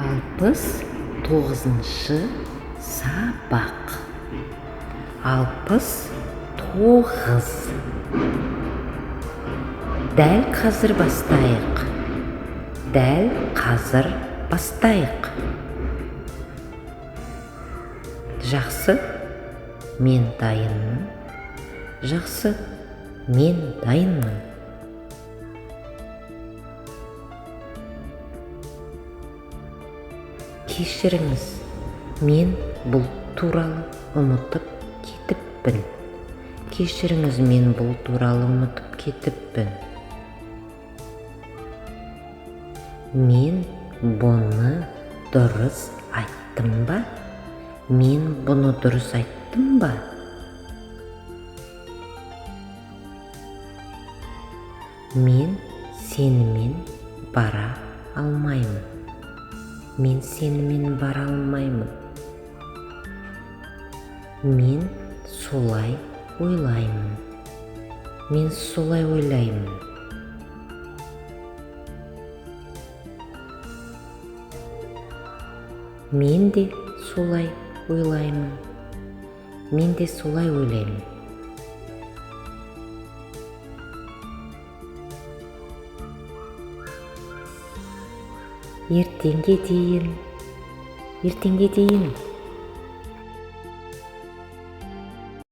69-шы сабақ. 69. Дәл қазір бастайық. Жақсы, мен дайынмын. Жақсы, мен дайынмын. Кешіріңіз, мен бұл туралы ұмытып кетіппін. Мен бұны дұрыс айттым ба? Мен сенімен бара алмаймын. Мен солай ойлаймын. Мен де солай ойлаймын. Ертеңге дейін.